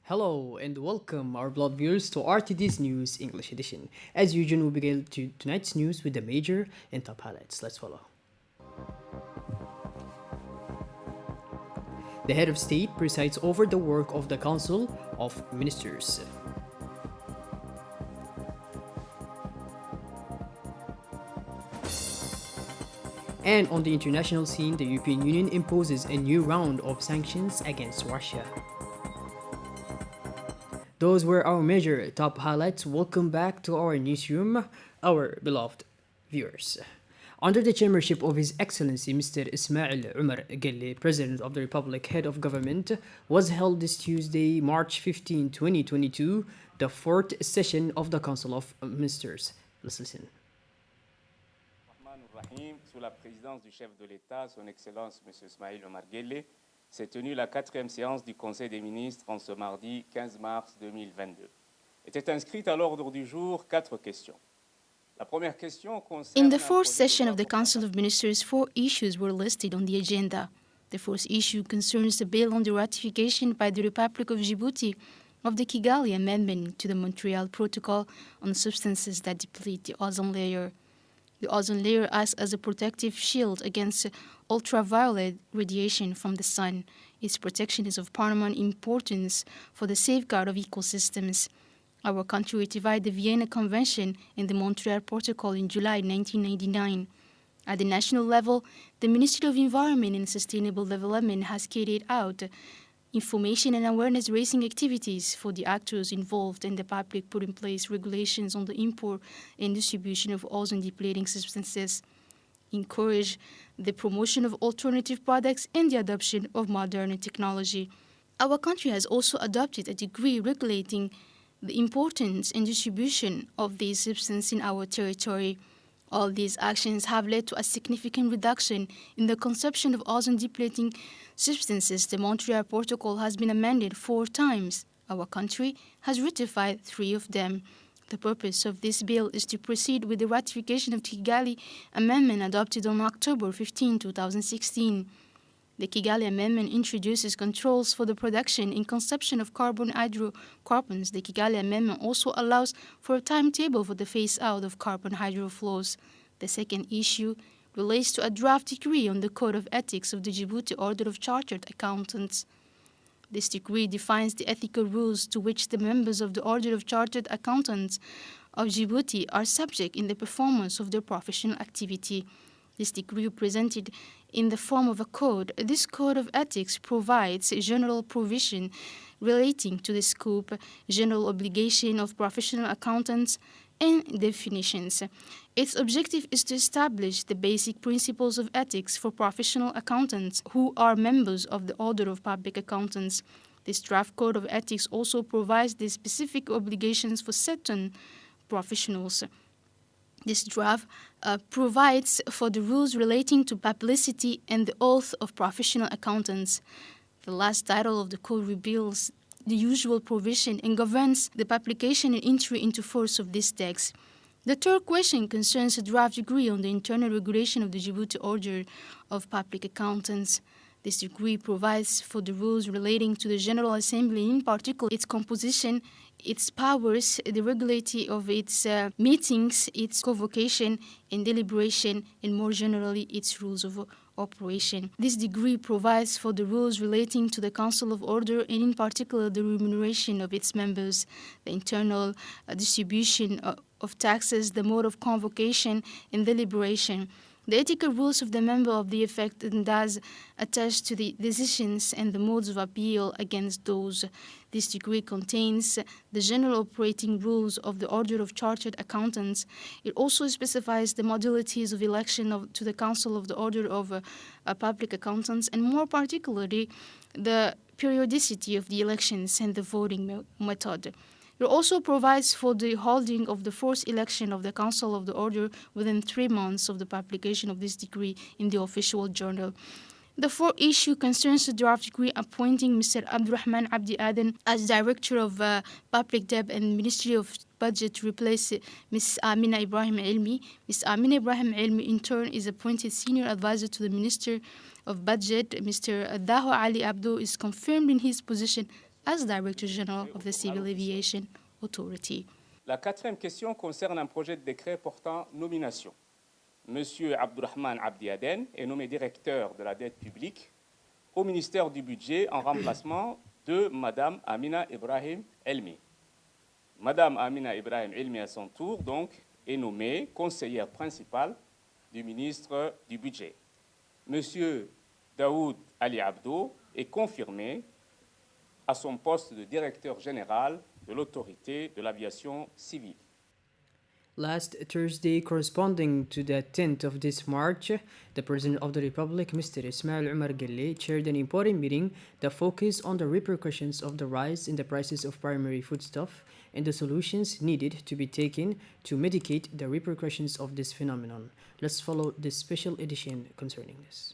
Hello and welcome, our blood viewers, to RTD's News English Edition. As usual, we begin tonight's news with the major and top highlights. Let's follow. The head of state presides over the work of the Council of Ministers. And on the international scene, the European Union imposes a new round of sanctions against Russia. Those were our major top highlights. Welcome back to our newsroom, our beloved viewers. Under the chairmanship of His Excellency Mr. Ismail Umar Gelle, President of the Republic, Head of Government, was held this Tuesday, March 15, 2022, the fourth session of the Council of Ministers. Let's listen. Rahim, sous la présidence du chef de l'État, son Excellence M. Ismail Omar Guelleh, s'est tenue la quatrième séance du Conseil des ministres en ce mardi 15 mars 2022. Étaient inscrites à l'ordre du jour 4 questions. La première question concerne In the fourth session of the Council of Ministers, 4 issues were listed on the agenda. The first issue concerns the bill on the ratification by the Republic of Djibouti of the Kigali Amendment to the Montreal Protocol on substances that deplete the ozone layer. The ozone layer acts as a protective shield against ultraviolet radiation from the sun. Its protection is of paramount importance for the safeguard of ecosystems. Our country ratified the Vienna Convention and the Montreal Protocol in July 1999. At the national level, the Ministry of Environment and Sustainable Development has carried out information and awareness-raising activities for the actors involved, and the public put in place regulations on the import and distribution of ozone-depleting substances, encourage the promotion of alternative products and the adoption of modern technology. Our country has also adopted a decree regulating the importance and distribution of these substances in our territory. All these actions have led to a significant reduction in the consumption of ozone-depleting substances. The Montreal Protocol has been amended 4 times. Our country has ratified 3 of them. The purpose of this bill is to proceed with the ratification of the Kigali Amendment adopted on October 15, 2016. The Kigali Amendment introduces controls for the production and consumption of carbon hydrocarbons. The Kigali Amendment also allows for a timetable for the phase-out of carbon hydroflows. The second issue relates to a draft decree on the Code of Ethics of the Djibouti Order of Chartered Accountants. This decree defines the ethical rules to which the members of the Order of Chartered Accountants of Djibouti are subject in the performance of their professional activity. This decree presented in the form of a code. This code of ethics provides general provision relating to the scope, general obligation of professional accountants, and definitions. Its objective is to establish the basic principles of ethics for professional accountants who are members of the Order of Public Accountants. This draft code of ethics also provides the specific obligations for certain professionals. This draft provides for the rules relating to publicity and the oath of professional accountants. The last title of the code reveals the usual provision and governs the publication and entry into force of this text. The third question concerns a draft decree on the internal regulation of the Djibouti Order of Public Accountants. This decree provides for the rules relating to the General Assembly, in particular its composition, its powers, the regularity of its meetings, its convocation and deliberation, and more generally its rules of operation. This decree provides for the rules relating to the Council of Order and in particular the remuneration of its members, the internal distribution of taxes, the mode of convocation and deliberation. The ethical rules of the member of the effect and does attach to the decisions and the modes of appeal against those. This decree contains the general operating rules of the Order of Chartered Accountants. It also specifies the modalities of election to the Council of the Order of Public Accountants, and more particularly the periodicity of the elections and the voting method. It also provides for the holding of the fourth election of the Council of the Order within 3 months of the publication of this decree in the official journal. The fourth issue concerns the draft decree appointing Mr. Abdurrahman Abdi Aden as Director of Public Debt and Ministry of Budget to replace Ms. Amina Ibrahim Ilmi. Ms. Amina Ibrahim Ilmi, in turn, is appointed Senior Advisor to the Minister of Budget. Mr. Daho Ali Abdo is confirmed in his position as Director General of the Civil Aviation Authority. La quatrième question concerne un projet de décret portant nomination. Monsieur Abdourahmane Abdi Aden est nommé directeur de la dette publique au ministère du Budget en remplacement de Madame Amina Ibrahim Elmi. Madame Amina Ibrahim Elmi, à son tour, donc, est nommée conseillère principale du ministre du Budget. Monsieur Daoud Ali Abdo est confirmé à son poste de directeur général de l'autorité de l'aviation civile. Last Thursday, corresponding to the 10th of this March, the President of the Republic, Mr. Ismail Omar Guelleh, chaired an important meeting that focused on the repercussions of the rise in the prices of primary foodstuff and the solutions needed to be taken to mitigate the repercussions of this phenomenon. Let's follow this special edition concerning this.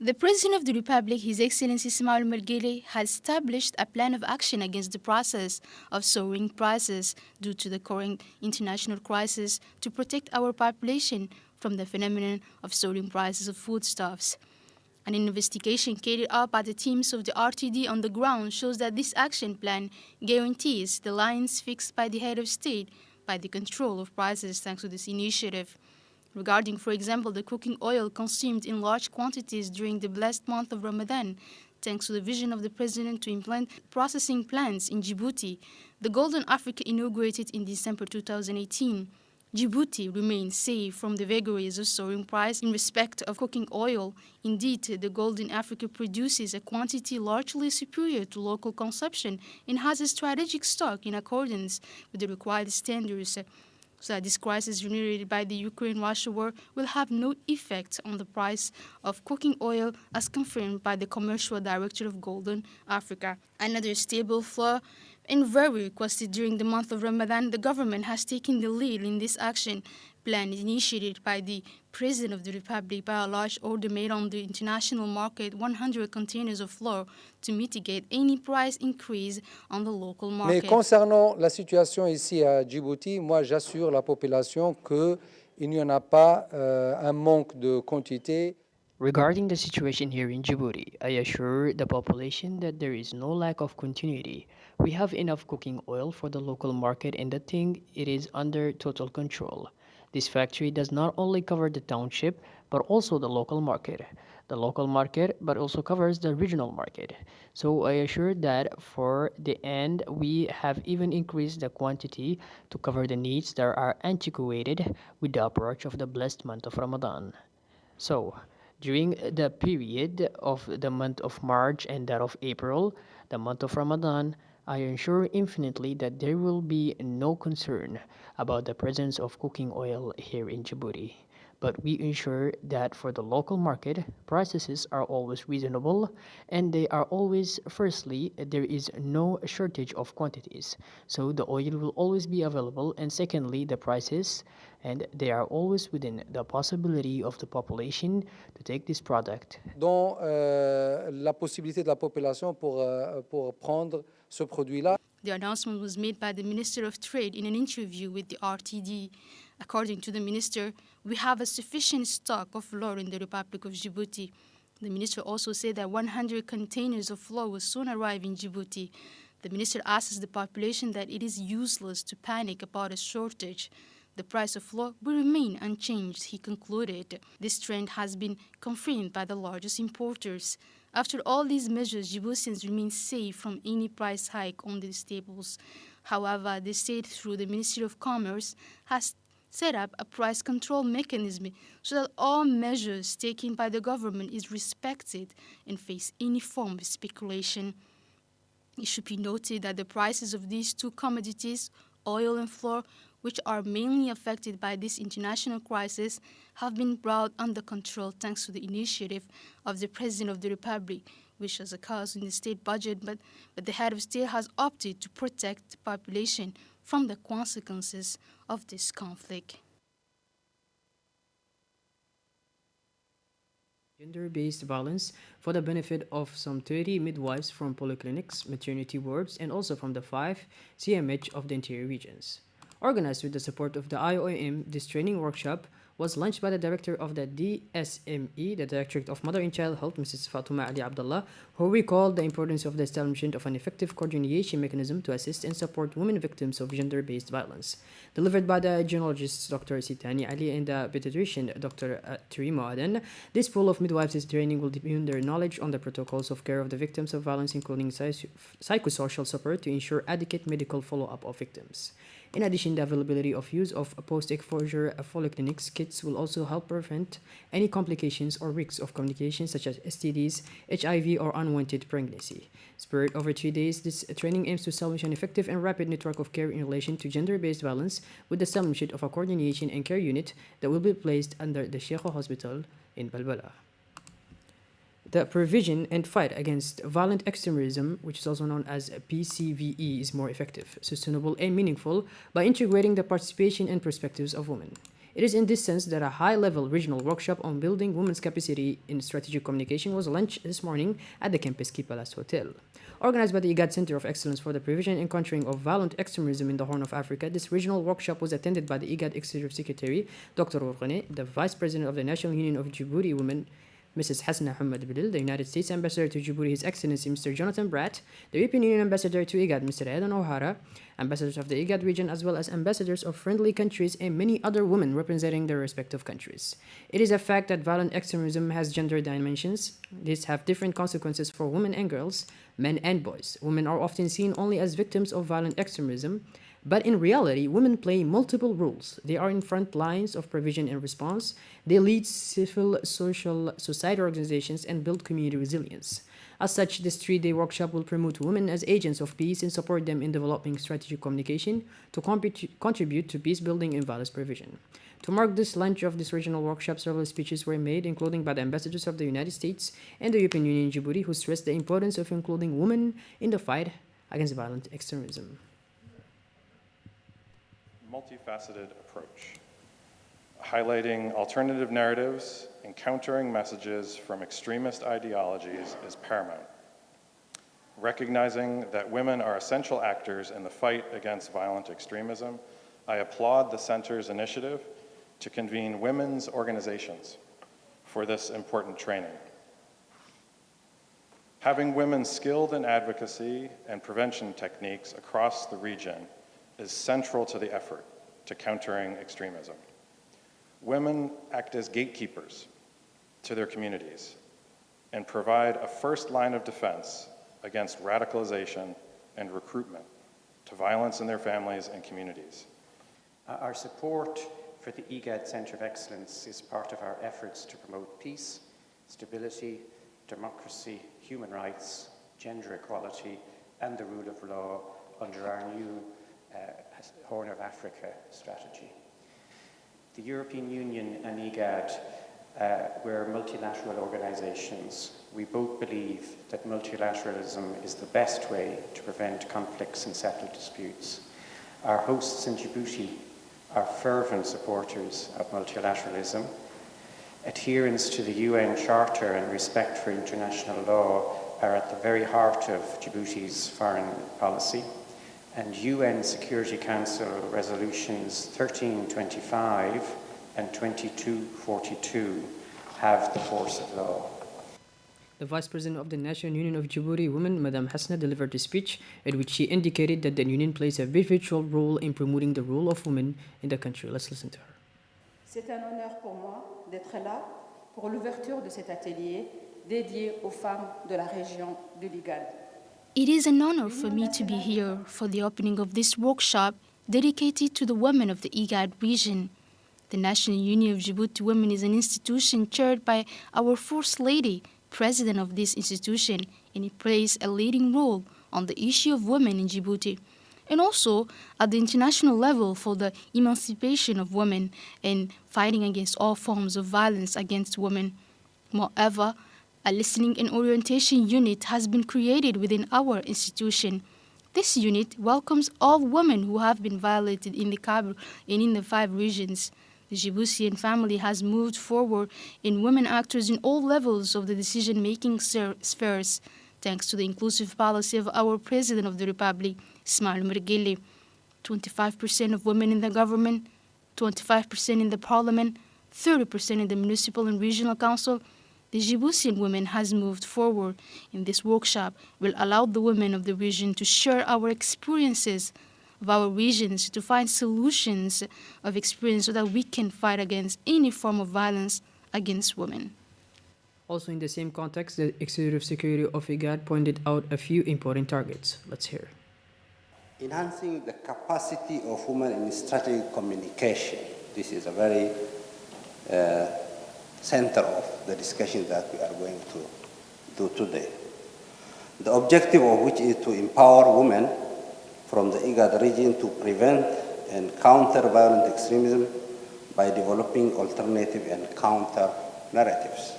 The President of the Republic, His Excellency Ismail Omar Guelleh, has established a plan of action against the process of soaring prices due to the current international crisis to protect our population from the phenomenon of soaring prices of foodstuffs. An investigation carried out by the teams of the RTD on the ground shows that this action plan guarantees the lines fixed by the head of state by the control of prices thanks to this initiative. Regarding, for example, the cooking oil consumed in large quantities during the blessed month of Ramadan, thanks to the vision of the President to implant processing plants in Djibouti, the Golden Africa inaugurated in December 2018. Djibouti remains safe from the vagaries of soaring price in respect of cooking oil. Indeed, the Golden Africa produces a quantity largely superior to local consumption and has a strategic stock in accordance with the required standards, so that this crisis generated by the Ukraine-Russia war will have no effect on the price of cooking oil, as confirmed by the Commercial Director of Golden Africa. Another stable flaw and very requested during the month of Ramadan, the government has taken the lead in this action plan initiated by the President of the Republic by a large order made on the international market 100 containers of flour to mitigate any price increase on the local market. Mais concernant la situation ici à Djibouti, moi j'assure la population qu'il n'y en a pas un manque de quantité. Regarding the situation here in Djibouti, I assure the population that there is no lack of continuity. We have enough cooking oil for the local market and the thing, it is under total control. This factory does not only cover the township, but also the local market. The local market, but also covers the regional market. So I assure that for the end, we have even increased the quantity to cover the needs that are antiquated with the approach of the blessed month of Ramadan. So, during the period of the month of March and that of April, the month of Ramadan, I ensure infinitely that there will be no concern about the presence of cooking oil here in Djibouti. But we ensure that for the local market, prices are always reasonable and they are always, firstly, there is no shortage of quantities. So the oil will always be available, and secondly, the prices, and they are always within the possibility of the population to take this product. Dont la possibilité de la population pour prendre ce produit-là. The announcement was made by the Minister of Trade in an interview with the RTD. According to the minister, we have a sufficient stock of flour in the Republic of Djibouti. The minister also said that 100 containers of flour will soon arrive in Djibouti. The minister asks the population that it is useless to panic about a shortage. The price of flour will remain unchanged, he concluded. This trend has been confirmed by the largest importers. After all these measures, Djiboutians remain safe from any price hike on the staples. However, the state, through the Ministry of Commerce, has set up a price control mechanism so that all measures taken by the government is respected and face any form of speculation. It should be noted that the prices of these two commodities, oil and flour, which are mainly affected by this international crisis, have been brought under control thanks to the initiative of the President of the Republic, which has a cause in the state budget, but the head of state has opted to protect the population from the consequences of this conflict. Gender-based violence for the benefit of some 30 midwives from polyclinics, maternity wards, and also from the 5 CMH of the interior regions. Organized with the support of the IOM, this training workshop was launched by the director of the DSME, the Directorate of Mother and Child Health, Mrs. Fatuma Ali Abdullah, who recalled the importance of the establishment of an effective coordination mechanism to assist and support women victims of gender-based violence. Delivered by the gynecologist Dr. Sitani Ali and the pediatrician Dr. Trimo Aden, this pool of midwives' training will deepen their knowledge on the protocols of care of the victims of violence, including psychosocial support to ensure adequate medical follow-up of victims. In addition, the availability of use of post-exposure polyclinics kits will also help prevent any complications or risks of communications such as STDs, HIV, or unwanted pregnancy. Spread over 3 days, this training aims to establish an effective and rapid network of care in relation to gender-based violence with the establishment of a coordination and care unit that will be placed under the Sheikh Hospital in Balbala. The prevention and fight against violent extremism, which is also known as PCVE, is more effective, sustainable, and meaningful by integrating the participation and perspectives of women. It is in this sense that a high-level regional workshop on building women's capacity in strategic communication was launched this morning at the Campus Key Palace Hotel. Organized by the IGAD Center of Excellence for the Prevention and Countering of Violent Extremism in the Horn of Africa, this regional workshop was attended by the IGAD Executive Secretary, Dr. Orghane, the Vice President of the National Union of Djibouti Women, Mrs. Hasna Hamad Bilil, the United States Ambassador to Djibouti, His Excellency Mr. Jonathan Bratt, the European Union Ambassador to IGAD, Mr. Aidan O'Hara, ambassadors of the IGAD region, as well as ambassadors of friendly countries and many other women representing their respective countries. It is a fact that violent extremism has gender dimensions. These have different consequences for women and girls, men and boys. Women are often seen only as victims of violent extremism, but in reality, women play multiple roles. They are in front lines of prevention and response. They lead civil, social, society organizations and build community resilience. As such, this 3-day workshop will promote women as agents of peace and support them in developing strategic communication to contribute to peace building and violence prevention. To mark this launch of this regional workshop, several speeches were made, including by the ambassadors of the United States and the European Union in Djibouti, who stressed the importance of including women in the fight against violent extremism. Multifaceted approach, highlighting alternative narratives and countering messages from extremist ideologies is paramount. Recognizing that women are essential actors in the fight against violent extremism, I applaud the Center's initiative to convene women's organizations for this important training. Having women skilled in advocacy and prevention techniques across the region is central to the effort to countering extremism. Women act as gatekeepers to their communities and provide a first line of defense against radicalization and recruitment to violence in their families and communities. Our support for the IGAD Center of Excellence is part of our efforts to promote peace, stability, democracy, human rights, gender equality, and the rule of law under our new Horn of Africa strategy. The European Union and IGAD, we're multilateral organizations. We both believe that multilateralism is the best way to prevent conflicts and settle disputes. Our hosts in Djibouti are fervent supporters of multilateralism. Adherence to the UN Charter and respect for international law are at the very heart of Djibouti's foreign policy. And UN Security Council resolutions 1325 and 2242 have the force of law. The Vice President of the National Union of Djibouti Women, Madame Hasna, delivered a speech in which she indicated that the Union plays a pivotal role in promoting the role of women in the country. Let's listen to her. C'est un honneur pour moi d'être là pour l'ouverture de cet atelier dédié aux femmes de la région de l'IGAD. It is an honor for me to be here for the opening of this workshop dedicated to the women of the IGAD region. The National Union of Djibouti Women is an institution chaired by our First Lady, President of this institution, and it plays a leading role on the issue of women in Djibouti, and also at the international level for the emancipation of women and fighting against all forms of violence against women. Moreover, a listening and orientation unit has been created within our institution. This unit welcomes all women who have been violated in the Kabul and in the 5 regions. The Djiboutian family has moved forward in women actors in all levels of the decision-making spheres, thanks to the inclusive policy of our President of the Republic, Ismail Omar Guelleh. 25% of women in the government, 25% in the parliament, 30% in the municipal and regional council, the Djiboutian women has moved forward in this workshop will allow the women of the region to share our experiences of our regions, to find solutions of experience so that we can fight against any form of violence against women. Also in the same context, the Executive Secretary of IGAD pointed out a few important targets. Let's hear. Enhancing the capacity of women in strategic communication. This is a very center of the discussion that we are going to do today. The objective of which is to empower women from the IGAD region to prevent and counter violent extremism by developing alternative and counter narratives.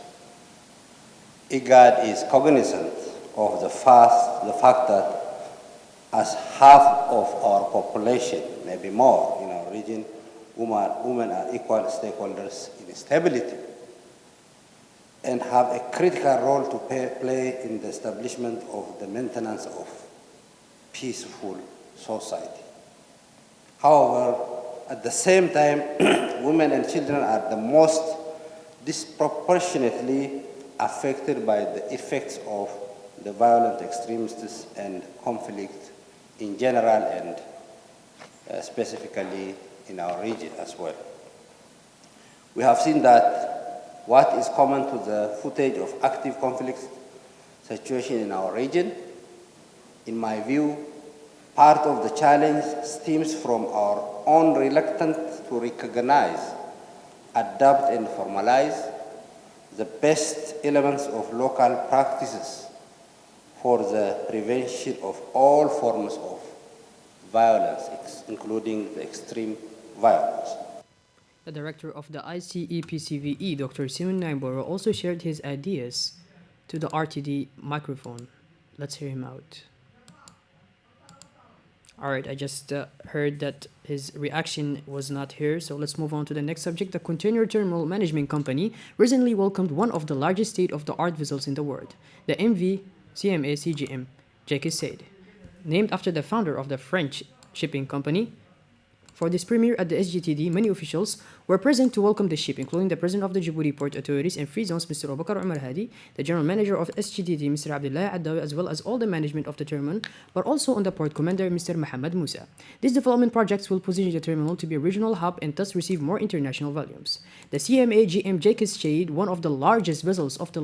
IGAD is cognizant of the fact that as half of our population, maybe more in our region, women are equal stakeholders in stability and have a critical role to play in the establishment of the maintenance of peaceful society. However, at the same time, women and children are the most disproportionately affected by the effects of the violent extremists and conflict in general and specifically in our region as well. We have seen that what is common to the footage of active conflict situation in our region, in my view, part of the challenge stems from our own reluctance to recognize, adapt and formalize the best elements of local practices for the prevention of all forms of violence, including the extreme violence. The director of the ICEPCVE, Dr. Simon Naimboro, also shared his ideas to the RTD microphone. Let's hear him out. Alright, I just heard that his reaction was not here, so let's move on to the next subject. The Container Terminal Management Company recently welcomed one of the largest state-of-the-art vessels in the world, the MV CMA CGM Jacques Seyde, named after the founder of the French shipping company. For this premiere at the SGTD, many officials were present to welcome the ship, including the President of the Djibouti Port Authorities and Free Zones, Mr. Abubakar Umar Hadi, the General Manager of SGTD, Mr. Abdullah Addawi, as well as all the management of the terminal, but also on the Port Commander, Mr. Mohammed Musa. These development projects will position the terminal to be a regional hub and thus receive more international volumes. The CMA GM Jacques Seyde, one of the largest vessels of the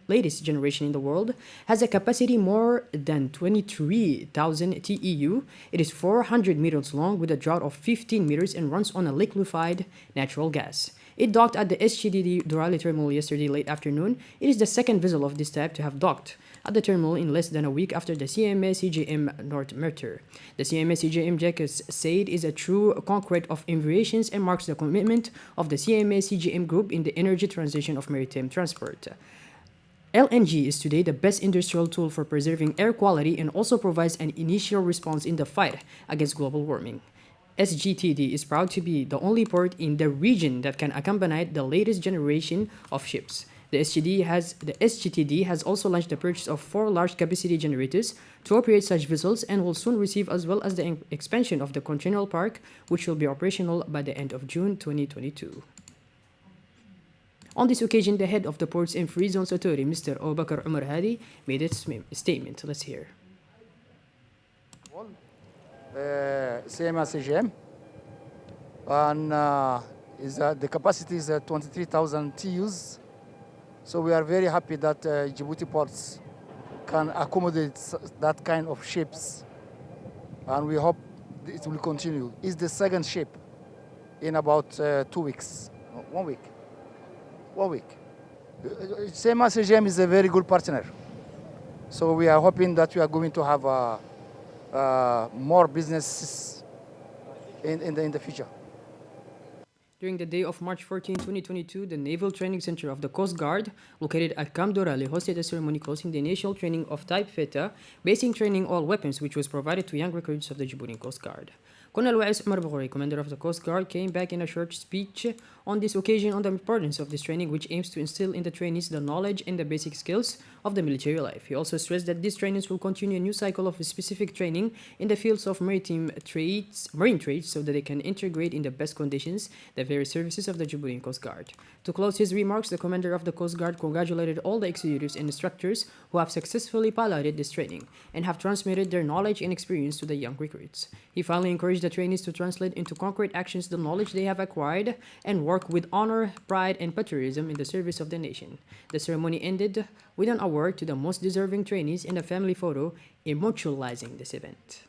latest generation in the world, has a capacity more than 23,000 TEU. It is 400 meters long with a draught of 15 meters and runs on a liquefied natural gas. It docked at the SGTD Dorali terminal yesterday late afternoon. It is the second vessel of this type to have docked at the terminal in less than a week after the CMA CGM North Merter. The CMA CGM Jacques Seyde is a true concrete of innovations and marks the commitment of the CMA CGM group in the energy transition of maritime transport. LNG is today the best industrial tool for preserving air quality and also provides an initial response in the fight against global warming. SGTD is proud to be the only port in the region that can accompany the latest generation of ships. The SGTD has also launched the purchase of 4 large capacity generators to operate such vessels and will soon receive, as well as the expansion of the container park, which will be operational by the end of June 2022. On this occasion, the head of the Ports and Free Zones Authority, Mr. Abubakar Umar Hadi, made a statement. Let's hear. CMA CGM, and the capacity is 23,000 TEUs. So we are very happy that Djibouti ports can accommodate that kind of ships, and we hope it will continue. It's the second ship in about 2 weeks, 1 week. 1 week. CMA CGM is a very good partner. So we are hoping that we are going to have more businesses in the future. During the day of March 14, 2022, the Naval Training Center of the Coast Guard, located at Camp Dorali, hosted a ceremony closing the initial training of Type Theta, basic training all weapons, which was provided to young recruits of the Djiboutian Coast Guard. Colonel Wais Umar Bukhari, commander of the Coast Guard, came back in a short speech on this occasion on the importance of this training, which aims to instill in the trainees the knowledge and the basic skills of the military life. He also stressed that these trainings will continue a new cycle of specific training in the fields of marine trades, so that they can integrate in the best conditions the various services of the Djiboutian Coast Guard. To close his remarks, the commander of the Coast Guard congratulated all the executives and instructors who have successfully piloted this training and have transmitted their knowledge and experience to the young recruits. He finally encouraged the trainees to translate into concrete actions the knowledge they have acquired and work with honor, pride, and patriotism in the service of the nation. The ceremony ended with an award to the most deserving trainees and a family photo immortalizing this event.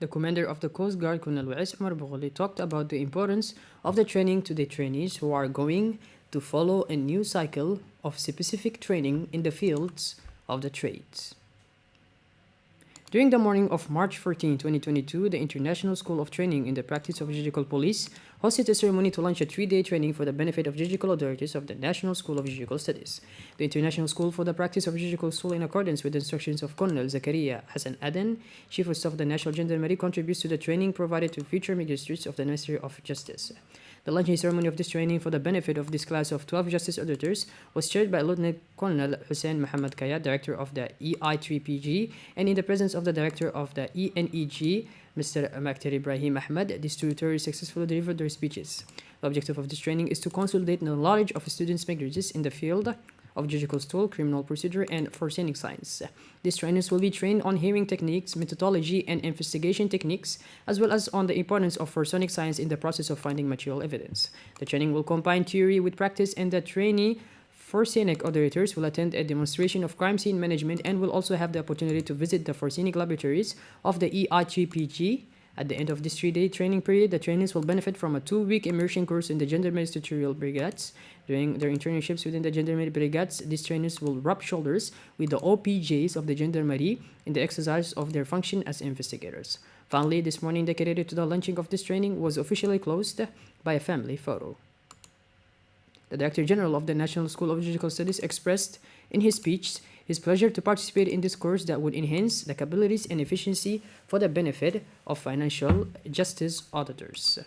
The commander of the Coast Guard, Colonel Wais Umar Bukhari, talked about the importance of the training to the trainees who are going to follow a new cycle of specific training in the fields of the trades. During the morning of March 14, 2022, the International School of Training in the Practice of Judicial Police hosted a ceremony to launch a 3-day training for the benefit of judicial authorities of the National School of Judicial Studies. The International School for the Practice of Judicial School, in accordance with the instructions of Colonel Zakaria Hassan Aden, Chief of Staff of the National Gendarmerie, contributes to the training provided to future magistrates of the Ministry of Justice. The launching ceremony of this training for the benefit of this class of 12 justice auditors was chaired by Lieutenant Colonel Hussein Mohammed Kaya, Director of the EI3PG, and in the presence of the Director of the ENEG, Mr. Maktar Ibrahim Ahmed. These two auditors successfully delivered their speeches. The objective of this training is to consolidate the knowledge of students magistrates in the field of judicial stool, criminal procedure, and forensic science. These trainers will be trained on hearing techniques, methodology, and investigation techniques, as well as on the importance of forensic science in the process of finding material evidence. The training will combine theory with practice, and the trainee forensic auditors will attend a demonstration of crime scene management and will also have the opportunity to visit the forensic laboratories of the EI3PG. At the end of this 3-day training period, the trainees will benefit from a 2-week immersion course in the Gendarmerie Territorial Brigades. During their internships within the Gendarmerie Brigades, these trainees will rub shoulders with the OPJs of the Gendarmerie in the exercise of their function as investigators. Finally, this morning dedicated to the launching of this training was officially closed by a family photo. The Director General of the National School of Judicial Studies expressed in his speech his pleasure to participate in this course that would enhance the capabilities and efficiency for the benefit of financial justice auditors.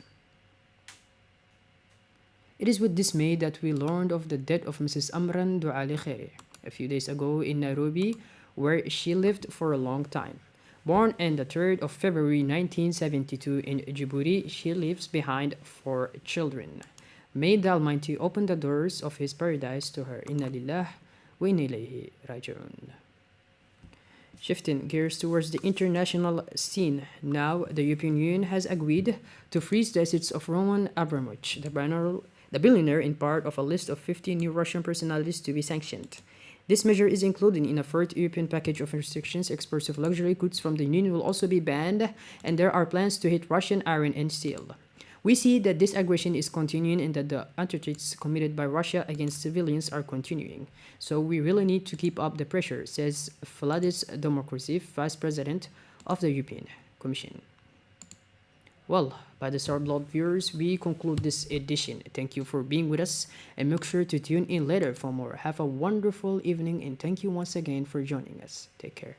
It is with dismay that we learned of the death of Mrs. Amran Douali Khairi a few days ago in Nairobi, where she lived for a long time. Born on the 3rd of February 1972 in Djibouti, she leaves behind 4 children. May the Almighty open the doors of His paradise to her. Inna lillah wa inna ilayhi raji'un. Shifting gears towards the international scene, now the European Union has agreed to freeze the assets of Roman Abramovich, the billionaire, in part of a list of 50 new Russian personalities to be sanctioned. This measure is included in a fourth European package of restrictions. Exports of luxury goods from the Union will also be banned, and there are plans to hit Russian iron and steel. We see that this aggression is continuing and that the attacks committed by Russia against civilians are continuing. So we really need to keep up the pressure, says Valdis Domarkourov, Vice President of the European Commission. Well, by the Star Blood viewers, we conclude this edition. Thank you for being with us, and make sure to tune in later for more. Have a wonderful evening, and thank you once again for joining us. Take care.